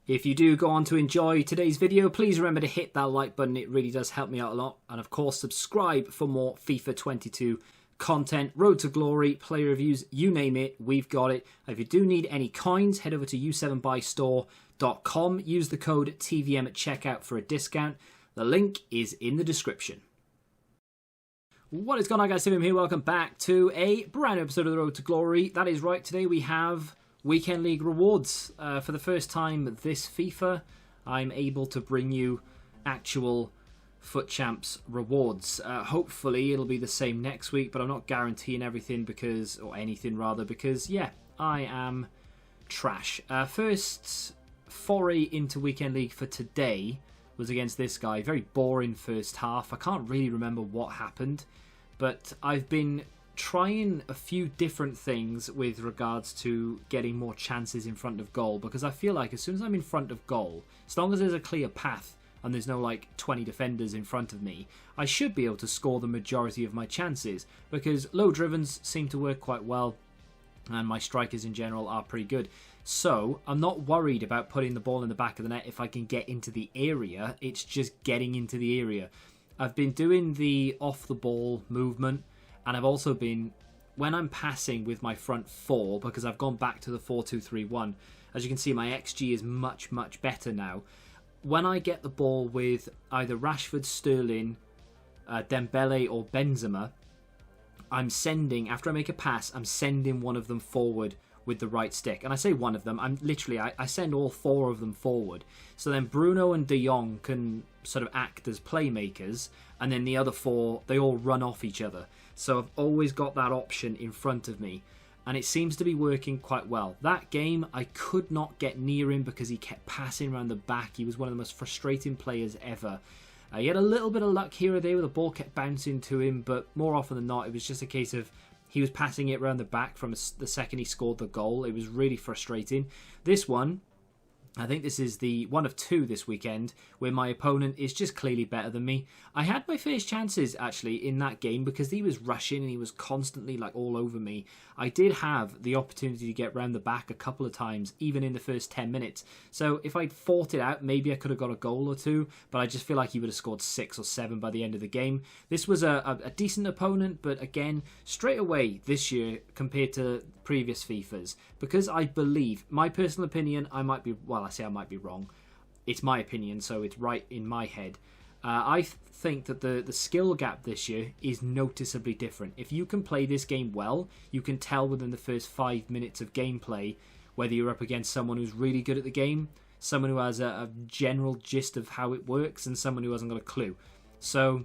If you do go on to enjoy today's video, please remember to hit that like button. It really does help me out a lot. And of course, subscribe for more FIFA 22 content, Road to Glory, play reviews, you name it, we've got it. If you do need any coins, head over to u7buystore.com. Use the code TVM at checkout for a discount. The link is in the description. What is going on, guys? TVM here. Welcome back to a brand new episode of the Road to Glory. That is right. Today we have Weekend League rewards. For the first time this FIFA, I'm able to bring you actual Foot Champs rewards. Hopefully it'll be the same next week, but I'm not guaranteeing everything because, or anything rather, because yeah, I am trash. First foray into Weekend League for today was against this guy. Very boring first half. I can't really remember what happened, but I've been trying a few different things with regards to getting more chances in front of goal, because I feel like as soon as I'm in front of goal, as long as there's a clear path and there's no like 20 defenders in front of me, I should be able to score the majority of my chances, because low drivens seem to work quite well and my strikers in general are pretty good. So I'm not worried about putting the ball in the back of the net if I can get into the area. It's just getting into the area. I've been doing the off the ball movement, and I've also been, when I'm passing with my front four, because I've gone back to the 4-2-3-1, as you can see my XG is much, much better now. When I get the ball with either Rashford, Sterling, Dembele or Benzema, I'm sending, after I make a pass, I'm sending one of them forward with the right stick. And I say one of them, I send all four of them forward. So then Bruno and De Jong can sort of act as playmakers, and then the other four, they all run off each other. So I've always got that option in front of me, and it seems to be working quite well. That game, I could not get near him because he kept passing around the back. He was one of the most frustrating players ever. He had a little bit of luck here or there where the ball kept bouncing to him, but more often than not, it was just a case of he was passing it around the back from the second he scored the goal. It was really frustrating. This one, I think this is the one of two this weekend where my opponent is just clearly better than me. I had my first chances actually in that game because he was rushing and he was constantly like all over me. I did have the opportunity to get round the back a couple of times, even in the first 10 minutes. So if I'd fought it out, maybe I could have got a goal or two, but I just feel like he would have scored 6 or 7 by the end of the game. This was a decent opponent, but again, straight away this year compared to previous FIFAs, because I believe, my personal opinion, I might be, well, I say I might be wrong. It's my opinion, so it's right in my head. I think that the skill gap this year is noticeably different. If you can play this game well, you can tell within the first 5 minutes of gameplay whether you're up against someone who's really good at the game, someone who has a general gist of how it works, and someone who hasn't got a clue. So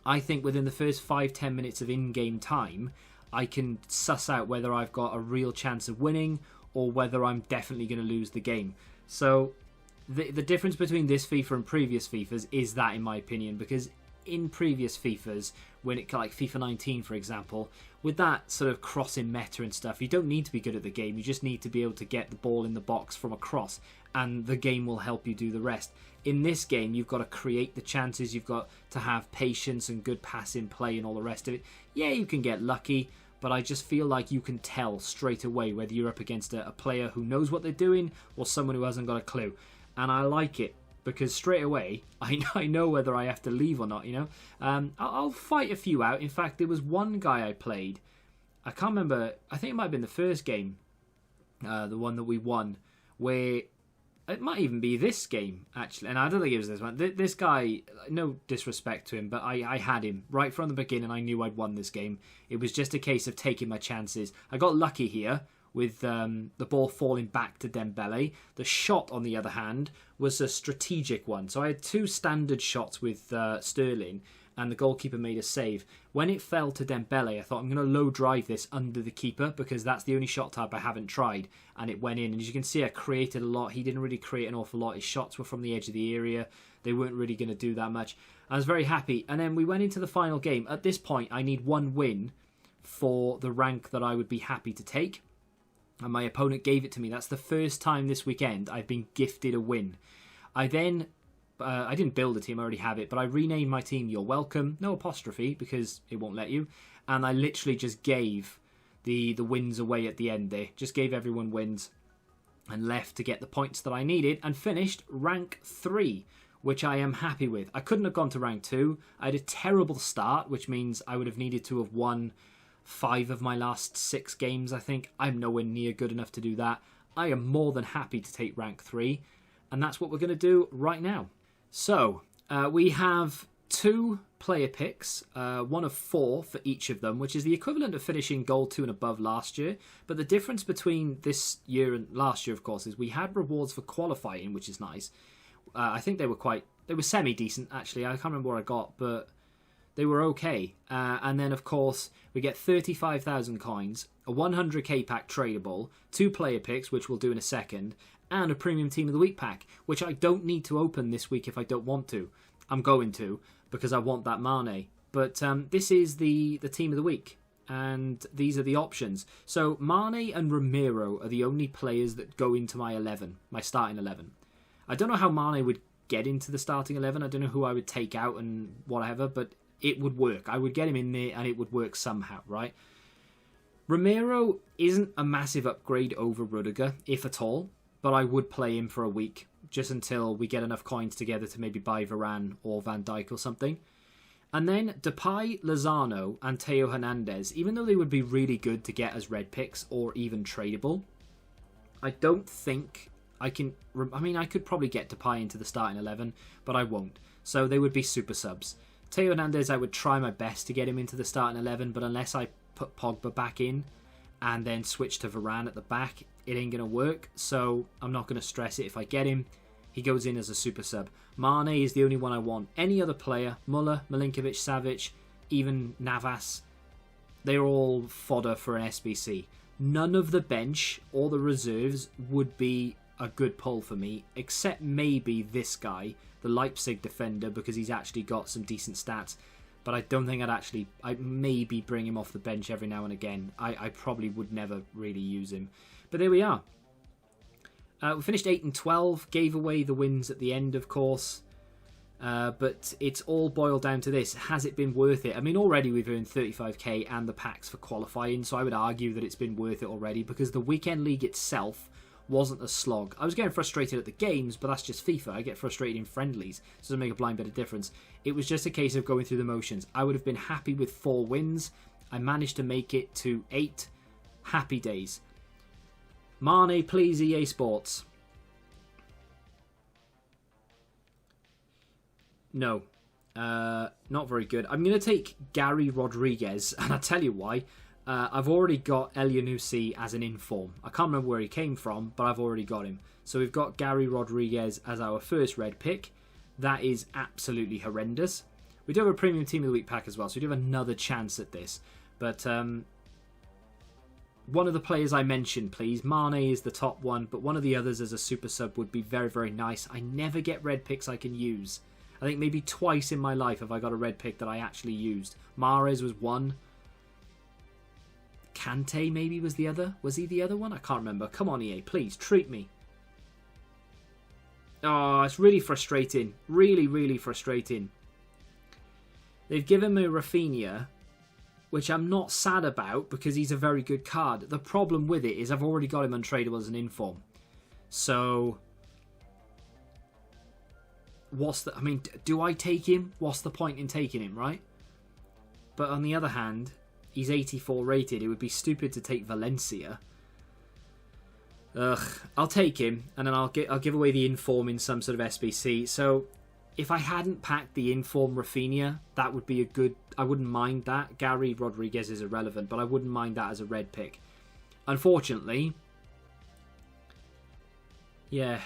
I think within the first 5-10 minutes of in-game time, I can suss out whether I've got a real chance of winning or whether I'm definitely going to lose the game. So the difference between this FIFA and previous FIFAs is that, in my opinion, because in previous FIFAs, when it, like FIFA 19 for example, with that sort of crossing meta and stuff, you don't need to be good at the game, you just need to be able to get the ball in the box from a cross and the game will help you do the rest. In this game, you've got to create the chances, you've got to have patience and good passing play and all the rest of it. Yeah, you can get lucky, but I just feel like you can tell straight away whether you're up against a player who knows what they're doing or someone who hasn't got a clue. And I like it because straight away I know whether I have to leave or not, you know. I'll fight a few out. In fact, there was one guy I played, I can't remember, I think it might have been the first game, the one that we won, where it might even be this game, actually, and I don't think it was this one. This guy, no disrespect to him, but I had him right from the beginning. I knew I'd won this game. It was just a case of taking my chances. I got lucky here with the ball falling back to Dembele. The shot, on the other hand, was a strategic one. So I had 2 standard shots with Sterling, and the goalkeeper made a save. When it fell to Dembele, I thought, I'm going to low drive this under the keeper because that's the only shot type I haven't tried, and it went in. And as you can see, I created a lot. He didn't really create an awful lot. His shots were from the edge of the area. They weren't really going to do that much. I was very happy. And then we went into the final game. At this point, I need 1 win for the rank that I would be happy to take, and my opponent gave it to me. That's the first time this weekend I've been gifted a win. I then I didn't build a team, I already have it, but I renamed my team You're Welcome, no apostrophe because it won't let you, and I literally just gave the wins away at the end there, just gave everyone wins. and left to get the points that I needed and finished rank 3, which I am happy with. I couldn't have gone to rank 2. I had a terrible start, which means I would have needed to have won 5 of my last 6 games, I think. I'm nowhere near good enough to do that. I am more than happy to take rank 3, and that's what we're going to do right now. So, we have 2 player picks, one of 4 for each of them, which is the equivalent of finishing gold 2 and above last year. But the difference between this year and last year, of course, is we had rewards for qualifying, which is nice. I think they were semi-decent, actually. I can't remember what I got, but they were okay. And then, of course, we get 35,000 coins, a 100k pack tradable, 2 player picks, which we'll do in a second, and a premium team of the week pack, which I don't need to open this week if I don't want to. I'm going to, because I want that Mane. But this is the team of the week, and these are the options. So Mane and Ramiro are the only players that go into my 11, my starting 11. I don't know how Mane would get into the starting 11. I don't know who I would take out and whatever, but it would work. I would get him in there and it would work somehow, right? Ramiro isn't a massive upgrade over Rudiger, if at all, but I would play him for a week, just until we get enough coins together to maybe buy Varane or Van Dijk or something. And then Depay, Lozano and Theo Hernandez, even though they would be really good to get as red picks or even tradable, I don't think I can... I mean, I could probably get Depay into the starting 11, but I won't. So they would be super subs. Theo Hernandez, I would try my best to get him into the starting 11, but unless I put Pogba back in and then switch to Varane at the back, it ain't going to work. So I'm not going to stress it. If I get him, he goes in as a super sub. Mane is the only one I want. Any other player, Muller, Milinkovic, Savic, even Navas, they're all fodder for an SBC. None of the bench or the reserves would be a good pull for me, except maybe this guy, the Leipzig defender, because he's actually got some decent stats. But I don't think I'd maybe bring him off the bench every now and again. I probably would never really use him. But there we are. We finished 8 and 12, gave away the wins at the end, of course. But it's all boiled down to this. Has it been worth it? I mean, already we've earned 35k and the packs for qualifying, so I would argue that it's been worth it already, because the weekend league itself wasn't a slog. I was getting frustrated at the games, but that's just FIFA. I get frustrated in friendlies, so it doesn't make a blind bit of difference. It was just a case of going through the motions. I would have been happy with 4 wins. I managed to make it to 8. Happy days. Mane, please, EA Sports. No. Not very good. I'm going to take Gary Rodriguez, and I'll tell you why. I've already got Elyounoussi as an inform. I can't remember where he came from, but I've already got him. So we've got Gary Rodriguez as our first red pick. That is absolutely horrendous. We do have a premium team of the week pack as well, so we do have another chance at this. But one of the players I mentioned, please. Mane is the top one, but one of the others as a super sub would be very, very nice. I never get red picks I can use. I think maybe twice in my life have I got a red pick that I actually used. Mahrez was one. Kante maybe was the other. Was he the other one? I can't remember. Come on, EA, please, treat me. Oh, it's really frustrating. Really, really frustrating. They've given me Rafinha, which I'm not sad about because he's a very good card. The problem with it is I've already got him untradeable as an inform. So, I mean, do I take him? What's the point in taking him, right? But on the other hand, he's 84 rated. It would be stupid to take Valencia. Ugh, I'll take him, and then I'll give away the inform in some sort of SBC. So, if I hadn't packed the inform Rafinha, that would be a good... I wouldn't mind that. Gary Rodriguez is irrelevant, but I wouldn't mind that as a red pick. Unfortunately, yeah,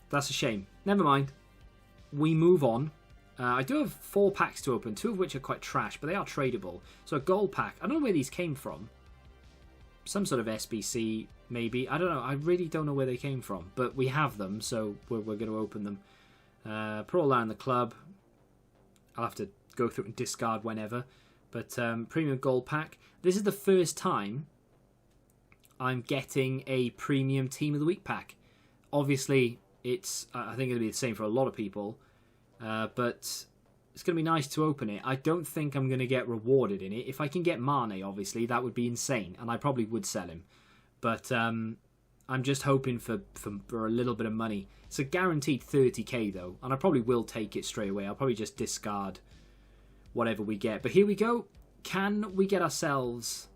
that's a shame. Never mind. We move on. I do have 4 packs to open, 2 of which are quite trash, but they are tradable. So a gold pack. I don't know where these came from. Some sort of SBC, maybe. I don't know. I really don't know where they came from. But we have them, so we're going to open them. Put all that in the club. I'll have to go through and discard whenever. But premium gold pack. This is the first time I'm getting a premium team of the week pack. Obviously, it's I think it'll be the same for a lot of people. But it's going to be nice to open it. I don't think I'm going to get rewarded in it. If I can get Mane, obviously, that would be insane. And I probably would sell him. But I'm I'm just hoping for a little bit of money. It's a guaranteed 30k though, and I probably will take it straight away. I'll probably just discard whatever we get. But here we go. Can we get ourselves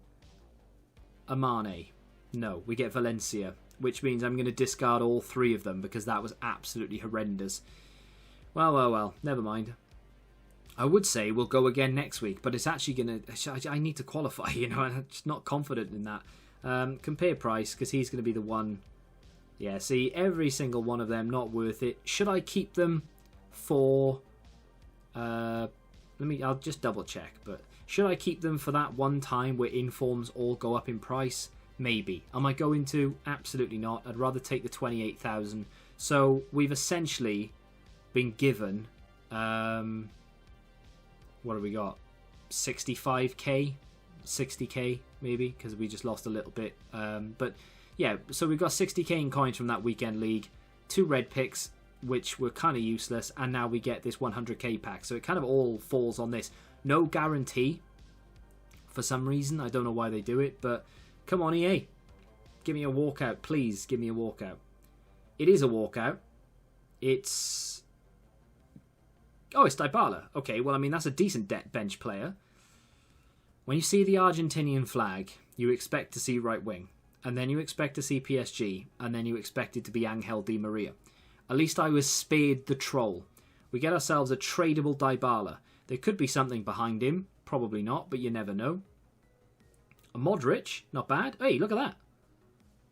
a Mane? No, we get Valencia, which means I'm going to discard all 3 of them because that was absolutely horrendous. Well, never mind. I would say we'll go again next week, but it's actually going to... I need to qualify, you know, I'm just not confident in that. Compare price, because he's going to be the one... Yeah, see, every single one of them, not worth it. Should I keep them for... I'll just double check, but... Should I keep them for that one time where informs all go up in price? Maybe. Am I going to? Absolutely not. I'd rather take the 28,000. So we've essentially been given... what have we got? 65k? 60k maybe, because we just lost a little bit. But yeah, so we've got 60k in coins from that weekend league. 2 red picks, which were kind of useless. And now we get this 100k pack. So it kind of all falls on this. No guarantee for some reason. I don't know why they do it, but come on, EA. Give me a walkout. Please give me a walkout. It is a walkout. It's... Oh, it's Dybala. Okay, well, I mean, that's a decent bench player. When you see the Argentinian flag, you expect to see right wing. And then you expect to see PSG. And then you expect it to be Angel Di Maria. At least I was spared the troll. We get ourselves a tradable Dybala. There could be something behind him. Probably not, but you never know. A Modric, not bad. Hey, look at that.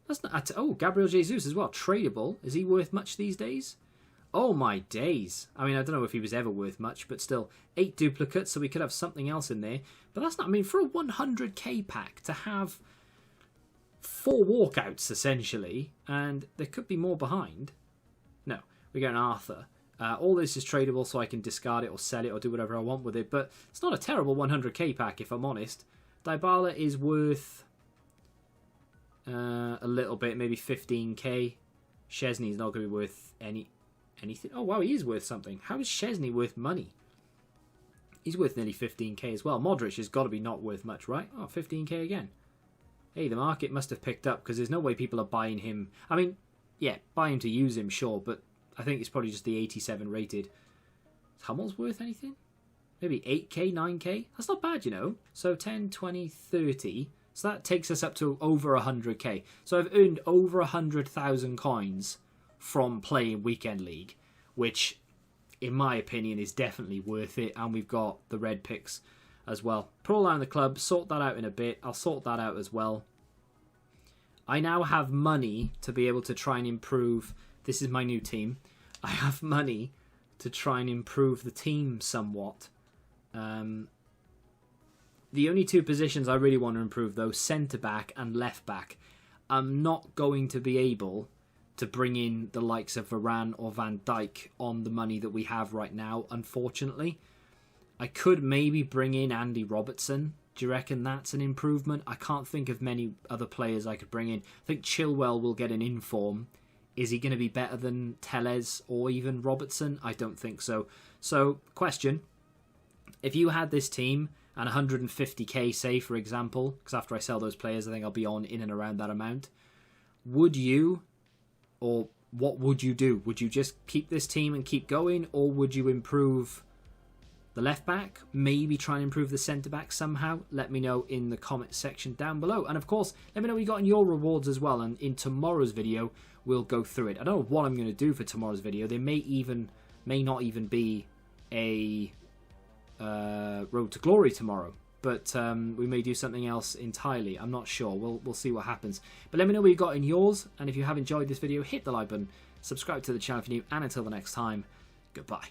That's not... Oh, Gabriel Jesus as well. Tradable. Is he worth much these days? Oh my days. I mean, I don't know if he was ever worth much, but still. 8 duplicates, so we could have something else in there. But that's not... I mean, for a 100k pack, to have 4 walkouts, essentially, and there could be more behind. No, we get an Arthur. All this is tradable, so I can discard it or sell it or do whatever I want with it. But it's not a terrible 100k pack, if I'm honest. Dybala is worth a little bit, maybe 15k. Szczesny's not going to be worth anything. Oh, wow, he is worth something. How is Szczesny worth money? He's worth nearly 15k as well. Modric has got to be not worth much, right? Oh, 15k again. Hey, the market must have picked up because there's no way people are buying him. I mean, yeah, buy him to use him, sure, but I think it's probably just the 87 rated. Is Hummel's worth anything? Maybe 8k, 9k? That's not bad, you know. So 10, 20, 30. So that takes us up to over 100k. So I've earned over 100,000 coins from playing Weekend League, which, in my opinion, is definitely worth it. And we've got the red picks as well. Put all around the club, sort that out in a bit. I'll sort that out as well. I now have money to be able to try and improve... This is my new team. I have money to try and improve the team somewhat. The only 2 positions I really want to improve, though, centre-back and left-back. I'm not going to be able to bring in the likes of Varane or Van Dijk on the money that we have right now, unfortunately. I could maybe bring in Andy Robertson. Do you reckon that's an improvement? I can't think of many other players I could bring in. I think Chilwell will get an inform. Is he going to be better than Tellez or even Robertson? I don't think so. So, question. If you had this team and 150k, say, for example, because after I sell those players, I think I'll be on in and around that amount, would you, or what would you do? Would you just keep this team and keep going, or would you improve the left back? Maybe try and improve the centre back somehow? Let me know in the comment section down below. And of course, let me know what you got in your rewards as well. And in tomorrow's video, we'll go through it. I don't know what I'm going to do for tomorrow's video. There may not even be a Road to Glory tomorrow, but we may do something else entirely. I'm not sure. We'll see what happens. But let me know what you got in yours, and if you have enjoyed this video, hit the like button, subscribe to the channel if you're new, and until the next time, goodbye.